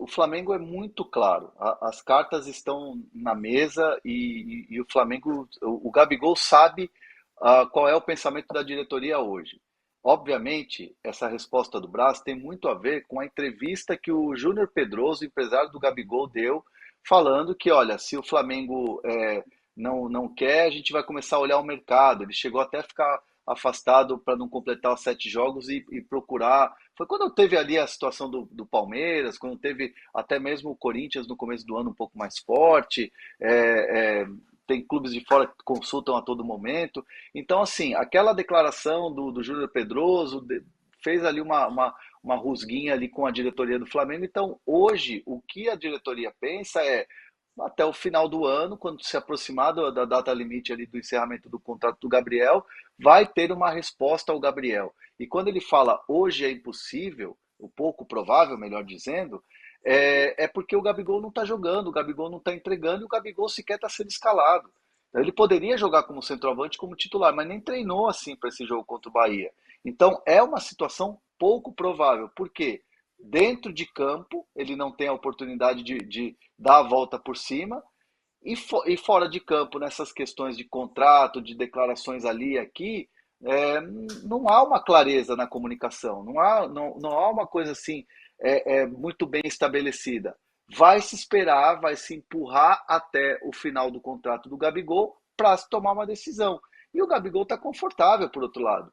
o Flamengo é muito claro. As cartas estão na mesa e o Flamengo, o Gabigol sabe qual é o pensamento da diretoria hoje. Obviamente, essa resposta do Brás tem muito a ver com a entrevista que o Júnior Pedroso, empresário do Gabigol, deu, falando que, olha, se o Flamengo não quer, a gente vai começar a olhar o mercado. Ele chegou até a ficar afastado para não completar os 7 jogos e procurar. Foi quando teve ali a situação do Palmeiras, quando teve até mesmo o Corinthians no começo do ano um pouco mais forte. Tem clubes de fora que consultam a todo momento. Então, assim, aquela declaração do Júnior Pedroso fez ali uma rusguinha ali com a diretoria do Flamengo. Então, hoje, o que a diretoria pensa é até o final do ano, quando se aproximar da data limite ali do encerramento do contrato do Gabriel, vai ter uma resposta ao Gabriel. E quando ele fala hoje é impossível, o pouco provável, melhor dizendo, porque o Gabigol não está jogando, o Gabigol não está entregando e o Gabigol sequer está sendo escalado. Então, ele poderia jogar como centroavante, como titular, mas nem treinou assim para esse jogo contra o Bahia. Então é uma situação pouco provável. Por quê? Dentro de campo, ele não tem a oportunidade de dar a volta por cima, e fora de campo, nessas questões de contrato, de declarações ali e aqui, não há uma clareza na comunicação, não há uma coisa assim muito bem estabelecida. Vai se esperar, vai se empurrar até o final do contrato do Gabigol para se tomar uma decisão. E o Gabigol está confortável, por outro lado.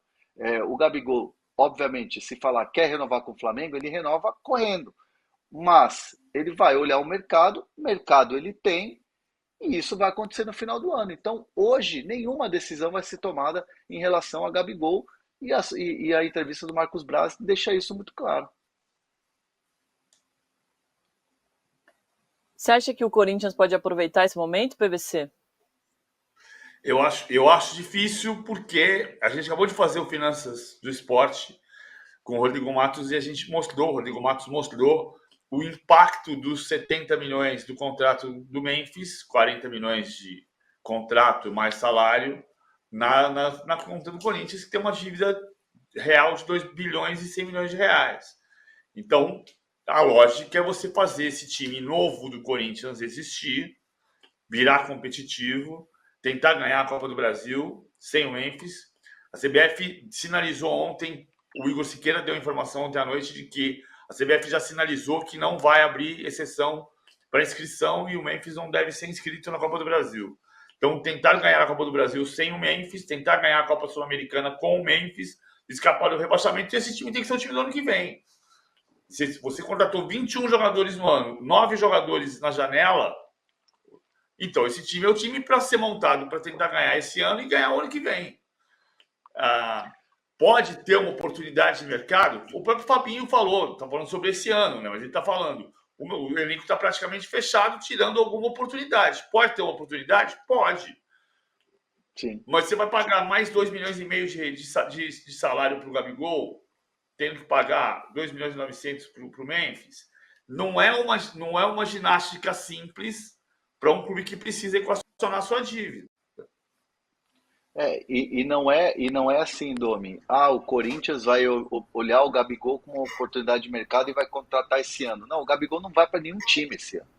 O Gabigol, obviamente, se falar quer renovar com o Flamengo, ele renova correndo. Mas ele vai olhar o mercado ele tem, e isso vai acontecer no final do ano. Então, hoje, nenhuma decisão vai ser tomada em relação a Gabigol, e a entrevista do Marcos Braz deixa isso muito claro. Você acha que o Corinthians pode aproveitar esse momento, PVC? Eu acho difícil porque a gente acabou de fazer o Finanças do Esporte com o Rodrigo Matos e o Rodrigo Matos mostrou o impacto dos 70 milhões do contrato do Memphis, 40 milhões de contrato mais salário, na conta do Corinthians, que tem uma dívida real de 2 bilhões e 100 milhões de reais. Então, a lógica é você fazer esse time novo do Corinthians existir, virar competitivo, tentar ganhar a Copa do Brasil sem o Memphis. A CBF sinalizou ontem, o Igor Siqueira deu informação ontem à noite de que a CBF já sinalizou que não vai abrir exceção para inscrição e o Memphis não deve ser inscrito na Copa do Brasil. Então, tentar ganhar a Copa do Brasil sem o Memphis, tentar ganhar a Copa Sul-Americana com o Memphis, escapar do rebaixamento, e esse time tem que ser o time do ano que vem. Se você contratou 21 jogadores no ano, 9 jogadores na janela, então esse time é o time para ser montado para tentar ganhar esse ano e ganhar o ano que vem. Pode ter uma oportunidade de mercado? O próprio Fabinho falou, está falando sobre esse ano, né? Mas ele está falando, o elenco está praticamente fechado, tirando alguma oportunidade. Pode ter uma oportunidade? Pode. Sim. Mas você vai pagar mais 2 milhões e meio de salário para o Gabigol, tendo que pagar 2 milhões e 900 para o Memphis? Não é uma ginástica simples para um clube que precisa equacionar sua dívida. E não é assim, Domi. O Corinthians vai olhar o Gabigol como uma oportunidade de mercado e vai contratar esse ano. Não, o Gabigol não vai para nenhum time esse ano.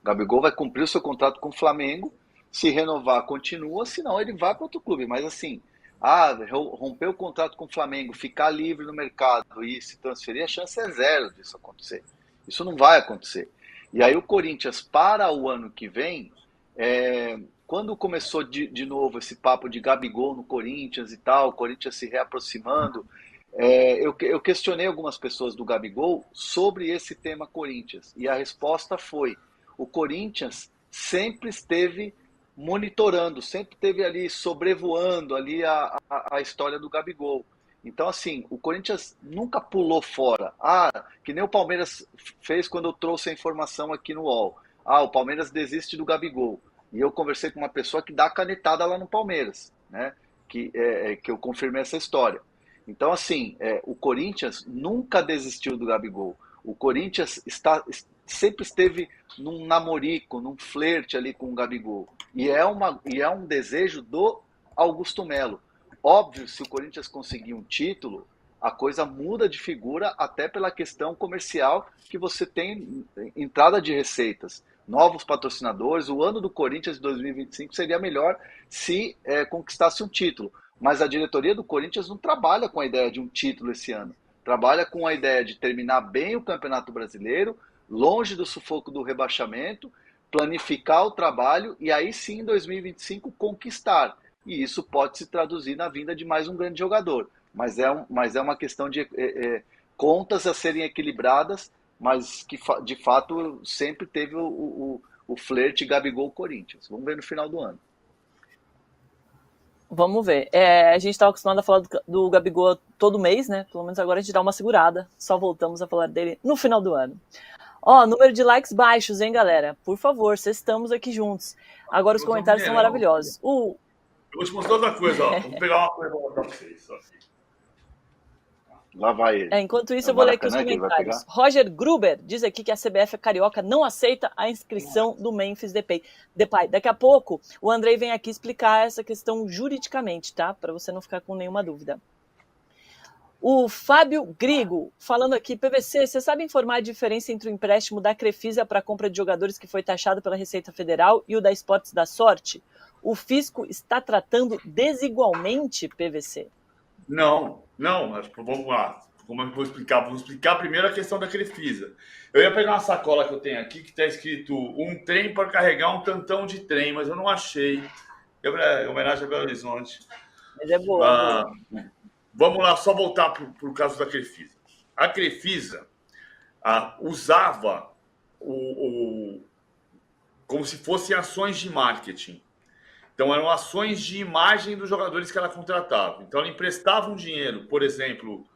O Gabigol vai cumprir o seu contrato com o Flamengo, se renovar, continua, senão ele vai para outro clube. Mas assim, romper o contrato com o Flamengo, ficar livre no mercado e se transferir, a chance é zero disso acontecer. Isso não vai acontecer. E aí o Corinthians, para o ano que vem, quando começou de novo esse papo de Gabigol no Corinthians e tal, o Corinthians se reaproximando, eu questionei algumas pessoas do Gabigol sobre esse tema Corinthians. E a resposta foi: o Corinthians sempre esteve monitorando, sempre esteve ali sobrevoando ali a história do Gabigol. Então, assim, o Corinthians nunca pulou fora. Que nem o Palmeiras fez quando eu trouxe a informação aqui no UOL. O Palmeiras desiste do Gabigol. E eu conversei com uma pessoa que dá canetada lá no Palmeiras, né? Que eu confirmei essa história. Então, assim, o Corinthians nunca desistiu do Gabigol. O Corinthians sempre esteve num namorico, num flerte ali com o Gabigol. E é um desejo do Augusto Melo. Óbvio, se o Corinthians conseguir um título, a coisa muda de figura até pela questão comercial que você tem entrada de receitas, novos patrocinadores. O ano do Corinthians de 2025 seria melhor se conquistasse um título. Mas a diretoria do Corinthians não trabalha com a ideia de um título esse ano. Trabalha com a ideia de terminar bem o Campeonato Brasileiro, longe do sufoco do rebaixamento, planificar o trabalho e aí sim, em 2025, conquistar. E isso pode se traduzir na vinda de mais um grande jogador. Mas é uma questão de contas a serem equilibradas, mas que de fato sempre teve o flerte Gabigol-Corinthians. Vamos ver no final do ano. Vamos ver. A gente estava acostumado a falar do Gabigol todo mês, né? Pelo menos agora a gente dá uma segurada. Só voltamos a falar dele no final do ano. Número de likes baixos, hein, galera? Por favor, vocês estamos aqui juntos. Agora os comentários são maravilhosos. Eu vou te mostrar outra coisa, ó. Vou pegar uma coisa para vocês. Lá vai ele. Enquanto isso, eu vou ler aqui os comentários. Roger Gruber diz aqui que a CBF carioca não aceita a inscrição do Memphis Depay. Daqui a pouco, o Andrei vem aqui explicar essa questão juridicamente, tá? Para você não ficar com nenhuma dúvida. O Fábio Grigo, falando aqui, PVC, você sabe informar a diferença entre o empréstimo da Crefisa para a compra de jogadores que foi taxado pela Receita Federal e o da Esportes da Sorte? O fisco está tratando desigualmente, PVC? Não, vamos lá. Como é que eu vou explicar? Vamos explicar primeiro a questão da Crefisa. Eu ia pegar uma sacola que eu tenho aqui que está escrito um trem para carregar um tantão de trem, mas eu não achei. Em homenagem a Belo Horizonte. Mas é boa. Vamos lá, só voltar para o caso da Crefisa. A Crefisa usava como se fossem ações de marketing. Então, eram ações de imagem dos jogadores que ela contratava. Então, ela emprestava um dinheiro, por exemplo,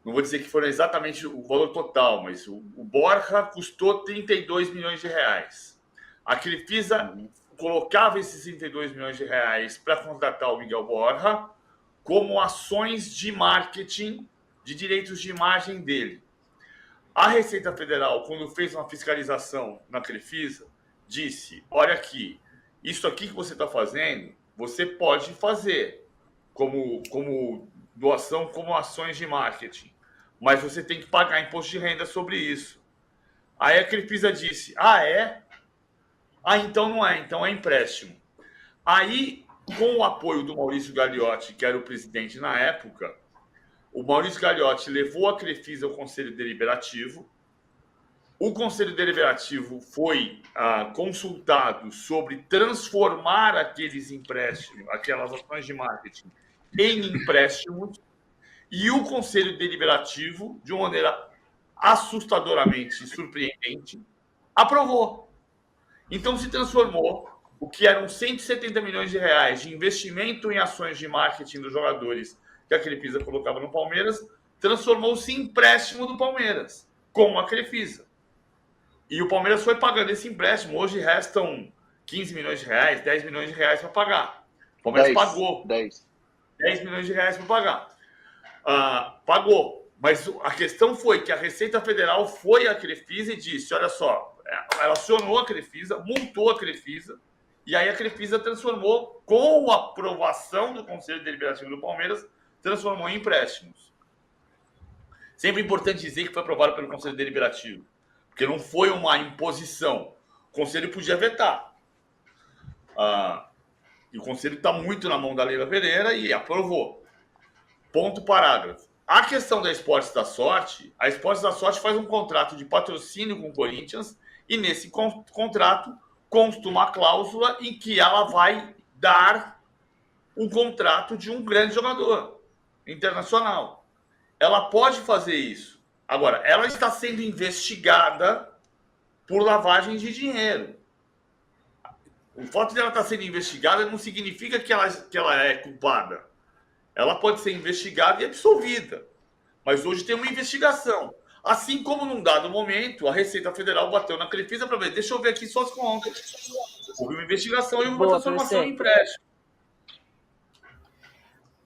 não vou dizer que foram exatamente o valor total, mas o Borja custou 32 milhões de reais. A Crefisa colocava esses 32 milhões de reais para contratar o Miguel Borja como ações de marketing de direitos de imagem dele. A Receita Federal, quando fez uma fiscalização na Crefisa, disse, olha aqui, isso aqui que você está fazendo, você pode fazer como doação, como ações de marketing. Mas você tem que pagar imposto de renda sobre isso. Aí a Crefisa disse, é? Então não é, então é empréstimo. Aí, com o apoio do Maurício Gagliotti, que era o presidente na época, o Maurício Gagliotti levou a Crefisa ao Conselho Deliberativo. O Conselho Deliberativo foi consultado sobre transformar aqueles empréstimos, aquelas ações de marketing, em empréstimos, e o Conselho Deliberativo, de uma maneira assustadoramente surpreendente, aprovou. Então se transformou o que eram 170 milhões de reais de investimento em ações de marketing dos jogadores que a Crefisa colocava no Palmeiras, transformou-se em empréstimo do Palmeiras, com a Crefisa. E o Palmeiras foi pagando esse empréstimo. Hoje restam 15 milhões de reais, 10 milhões de reais para pagar. O Palmeiras pagou 10 milhões de reais para pagar. Pagou. Mas a questão foi que a Receita Federal foi à Crefisa e disse, olha só, ela acionou a Crefisa, multou a Crefisa, e aí a Crefisa transformou, com a aprovação do Conselho Deliberativo do Palmeiras, transformou em empréstimos. Sempre importante dizer que foi aprovado pelo Conselho Deliberativo, porque não foi uma imposição. O Conselho podia vetar. E o Conselho está muito na mão da Leila Pereira e aprovou. Ponto, parágrafo. A questão da Esportes da Sorte, a Esportes da Sorte faz um contrato de patrocínio com o Corinthians e nesse contrato consta uma cláusula em que ela vai dar um contrato de um grande jogador internacional. Ela pode fazer isso. Agora, ela está sendo investigada por lavagem de dinheiro. O fato de ela estar sendo investigada não significa que ela é culpada. Ela pode ser investigada e absolvida. Mas hoje tem uma investigação. Assim como num dado momento, a Receita Federal bateu na Crefisa para ver, deixa eu ver aqui suas contas. Houve uma investigação e uma transformação em empréstimo.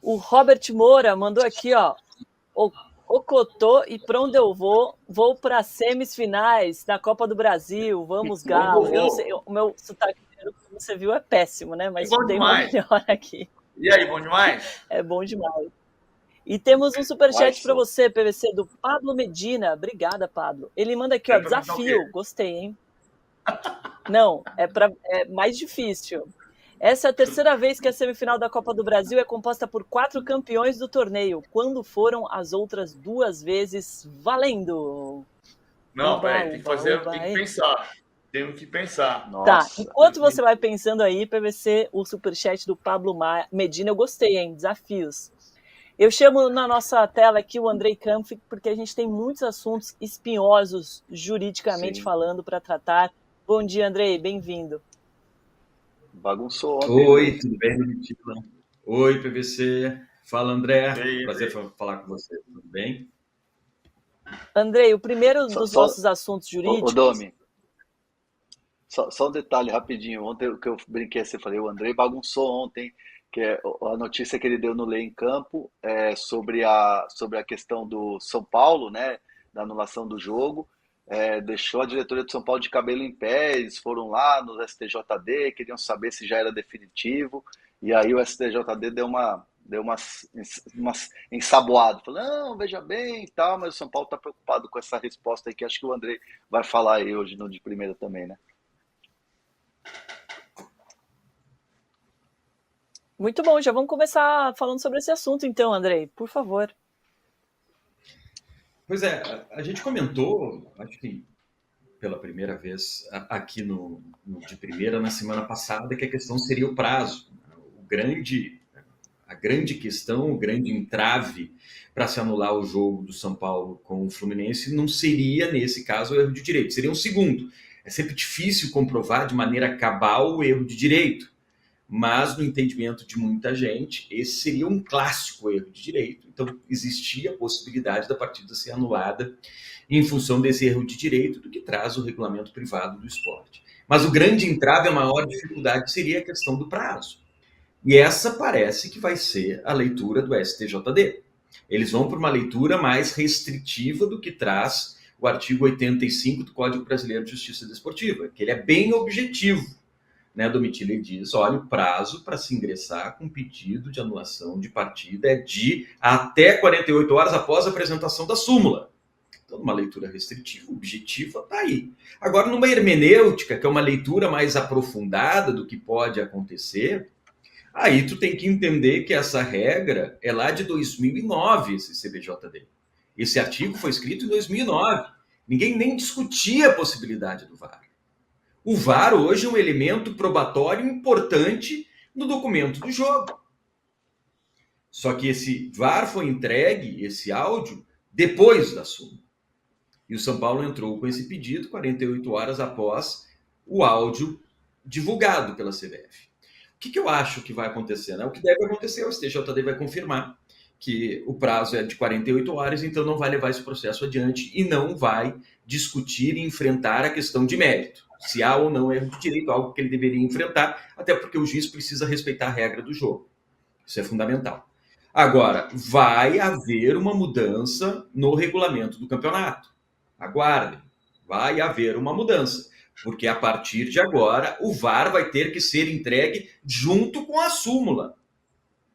O Robert Moura mandou aqui, ó. O Cotô e pra onde eu vou para semifinais da Copa do Brasil. Vamos, Galo. Eu não sei, o meu sotaque, como você viu, é péssimo, né? Mas tem uma melhor aqui. E aí, bom demais? É bom demais. E temos um superchat para Alisson. você, PVC, do Pablo Medina. Obrigada, Pablo. Ele manda aqui, ó, desafio. Gostei, hein? Não, é mais difícil. Essa é a terceira vez que a semifinal da Copa do Brasil é composta por 4 campeões do torneio. Quando foram as outras 2 vezes? Valendo! Não, peraí, tem que pensar. Temos que pensar. Tá, enquanto você vai pensando aí, PVC, o superchat do Pablo Medina, eu gostei, hein? Desafios. Eu chamo na nossa tela aqui o Andrei Kampf, porque a gente tem muitos assuntos espinhosos, juridicamente falando, para tratar. Bom dia, Andrei, bem-vindo. Bagunçou ontem. Oi, tudo bem, Domitila? Oi, PVC. Fala, André. Prazer falar com você. Tudo bem? Andrei, o primeiro dos nossos assuntos jurídicos... Ô, Domi, só um detalhe rapidinho. Ontem o que eu brinquei assim, falei, o Andrei bagunçou ontem, que é a notícia que ele deu no Lei em Campo sobre a questão do São Paulo, né, da anulação do jogo. Deixou a diretoria do São Paulo de cabelo em pé, eles foram lá no STJD, queriam saber se já era definitivo, e aí o STJD deu umas ensaboado, falou, não, veja bem e tal, mas o São Paulo está preocupado com essa resposta aí, que acho que o Andrei vai falar aí hoje no de primeira também, né? Muito bom, já vamos começar falando sobre esse assunto então, Andrei, por favor. Pois é, a gente comentou, acho que pela primeira vez aqui no de primeira na semana passada, que a questão seria o prazo. A grande questão, o grande entrave para se anular o jogo do São Paulo com o Fluminense não seria, nesse caso, o erro de direito, seria um segundo. É sempre difícil comprovar de maneira cabal o erro de direito, mas no entendimento de muita gente, esse seria um clássico erro de direito. Então, existia a possibilidade da partida ser anulada em função desse erro de direito, do que traz o regulamento privado do esporte. Mas o grande entrave, a maior dificuldade, seria a questão do prazo. E essa parece que vai ser a leitura do STJD. Eles vão para uma leitura mais restritiva do que traz o artigo 85 do Código Brasileiro de Justiça Desportiva, que ele é bem objetivo, né, Domitila? Ele diz, olha, o prazo para se ingressar com pedido de anulação de partida é de até 48 horas após a apresentação da súmula. Então, numa leitura restritiva, objetiva, está aí. Agora, numa hermenêutica, que é uma leitura mais aprofundada do que pode acontecer, aí tu tem que entender que essa regra é lá de 2009, esse CBJD. Esse artigo foi escrito em 2009. Ninguém nem discutia a possibilidade do VAR. O VAR hoje é um elemento probatório importante no documento do jogo. Só que esse VAR foi entregue, esse áudio, depois da súmula. E o São Paulo entrou com esse pedido 48 horas após o áudio divulgado pela CBF. O que eu acho que vai acontecer? Né? O que deve acontecer, o STJD vai confirmar que o prazo é de 48 horas, então não vai levar esse processo adiante e não vai discutir e enfrentar a questão de mérito. Se há ou não erro de direito, algo que ele deveria enfrentar, até porque o juiz precisa respeitar a regra do jogo. Isso é fundamental. Agora, vai haver uma mudança no regulamento do campeonato. Aguardem. Vai haver uma mudança. Porque a partir de agora, o VAR vai ter que ser entregue junto com a súmula.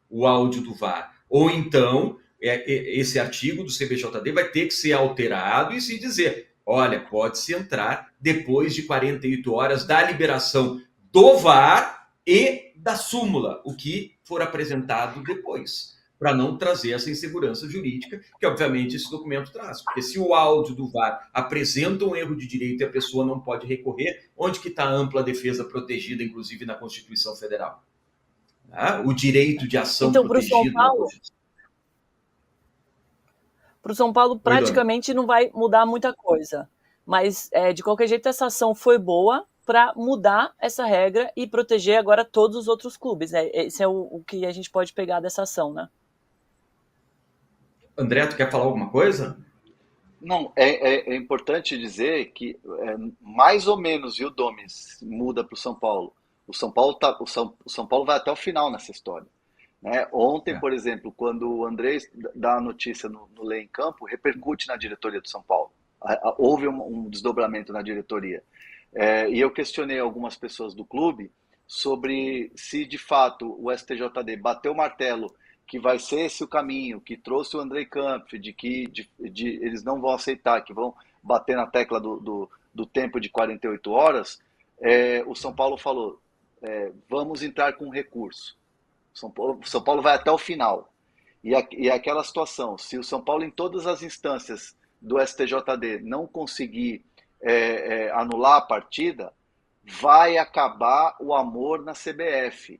O áudio do VAR. Ou então, esse artigo do CBJD vai ter que ser alterado e se dizer, olha, pode-se entrar depois de 48 horas da liberação do VAR e da súmula, o que for apresentado depois, para não trazer essa insegurança jurídica que, obviamente, esse documento traz. Porque se o áudio do VAR apresenta um erro de direito e a pessoa não pode recorrer, onde que está a ampla defesa protegida, inclusive na Constituição Federal? O direito de ação então, protegido na Constituição. Para o São Paulo, praticamente não vai mudar muita coisa. Mas, de qualquer jeito, essa ação foi boa para mudar essa regra e proteger agora todos os outros clubes. Né? Esse é o que a gente pode pegar dessa ação, né? André, tu quer falar alguma coisa? Não, é importante dizer que mais ou menos, viu, Domis, muda para o São Paulo. O São Paulo vai até o final nessa história. Né? Ontem, por exemplo, quando o André dá a notícia no Lei em Campo, repercute na diretoria do São Paulo. Houve um desdobramento na diretoria. E eu questionei algumas pessoas do clube sobre se, de fato, o STJD bateu o martelo que vai ser esse o caminho, que trouxe o Andrei Kampf, de que eles não vão aceitar, que vão bater na tecla do tempo de 48 horas, o São Paulo falou, vamos entrar com recurso. São Paulo vai até o final. E aquela situação, se o São Paulo, em todas as instâncias do STJD, não conseguir anular a partida, vai acabar o amor na CBF.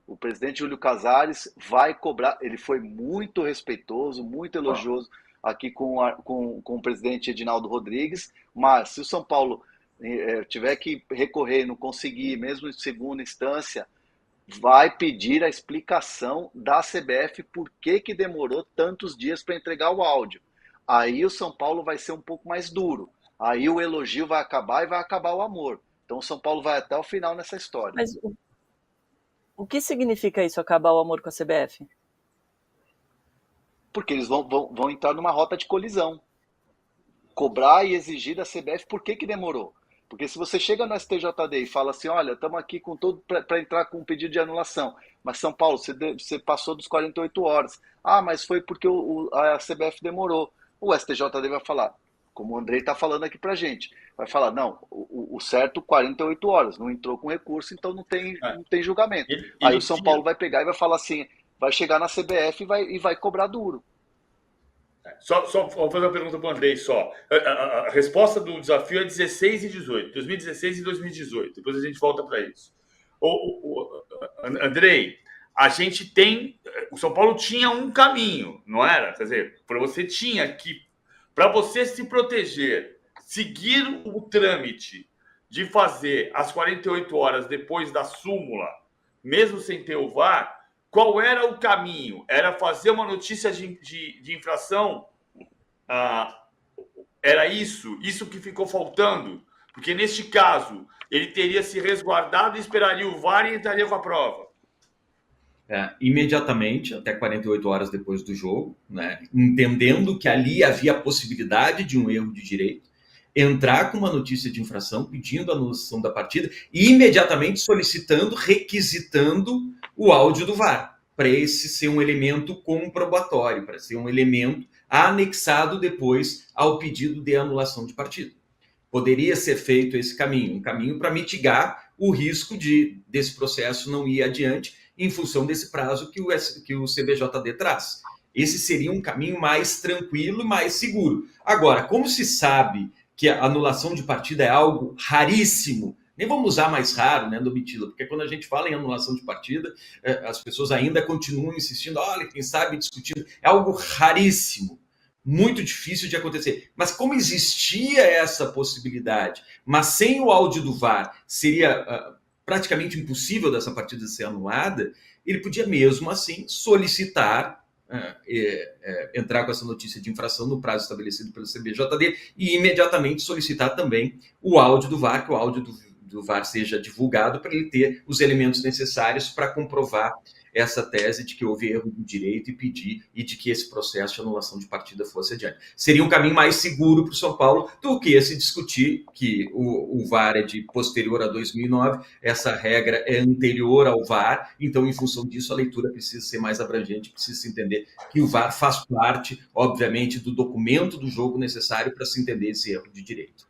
O presidente Júlio Casares vai cobrar, ele foi muito respeitoso, muito elogioso aqui com o presidente Edinaldo Rodrigues, mas se o São Paulo tiver que recorrer e não conseguir, mesmo em segunda instância, vai pedir a explicação da CBF por que demorou tantos dias para entregar o áudio. Aí o São Paulo vai ser um pouco mais duro. Aí o elogio vai acabar e vai acabar o amor. Então o São Paulo vai até o final nessa história. Mas o que significa isso, acabar o amor com a CBF? Porque eles vão entrar numa rota de colisão. Cobrar e exigir da CBF por que demorou. Porque se você chega no STJD e fala assim, olha, estamos aqui com todo para entrar com um pedido de anulação, mas São Paulo, você passou dos 48 horas. Ah, mas foi porque a CBF demorou. O STJD vai falar, como o Andrei está falando aqui para a gente, vai falar, não, o certo 48 horas, não entrou com recurso, então não tem julgamento. Aí o São Paulo vai pegar e vai falar assim, vai chegar na CBF e vai cobrar duro. Só vou fazer uma pergunta para o Andrei só. A resposta do desafio é 16 e 18, 2016 e 2018. Depois a gente volta para isso. Andrei, a gente tem... O São Paulo tinha um caminho, não era? Quer dizer, para você se proteger, seguir o trâmite de fazer as 48 horas depois da súmula, mesmo sem ter o VAR, qual era o caminho? Era fazer uma notícia de infração? Era isso que ficou faltando? Porque, neste caso, ele teria se resguardado e esperaria o VAR e entraria com a prova. Imediatamente, até 48 horas depois do jogo, né, entendendo que ali havia a possibilidade de um erro de direito, entrar com uma notícia de infração, pedindo a anulação da partida e imediatamente solicitando, requisitando o áudio do VAR, para esse ser um elemento comprobatório, para ser um elemento anexado depois ao pedido de anulação de partida. Poderia ser feito esse caminho, um caminho para mitigar o risco desse processo não ir adiante em função desse prazo que o CBJD traz. Esse seria um caminho mais tranquilo e mais seguro. Agora, como se sabe que a anulação de partida é algo raríssimo, nem vamos usar mais raro, né, Domitila, porque quando a gente fala em anulação de partida, as pessoas ainda continuam insistindo, olha, quem sabe discutindo, é algo raríssimo, muito difícil de acontecer. Mas como existia essa possibilidade, mas sem o áudio do VAR seria praticamente impossível dessa partida ser anulada, ele podia mesmo assim solicitar entrar com essa notícia de infração no prazo estabelecido pelo CBJD e imediatamente solicitar também o áudio do VAR, que o áudio do VAR seja divulgado para ele ter os elementos necessários para comprovar essa tese de que houve erro do direito e de que esse processo de anulação de partida fosse adiante. Seria um caminho mais seguro para o São Paulo do que esse discutir que o VAR é de posterior a 2009, essa regra é anterior ao VAR, então, em função disso, a leitura precisa ser mais abrangente, precisa se entender que o VAR faz parte, obviamente, do documento do jogo necessário para se entender esse erro de direito.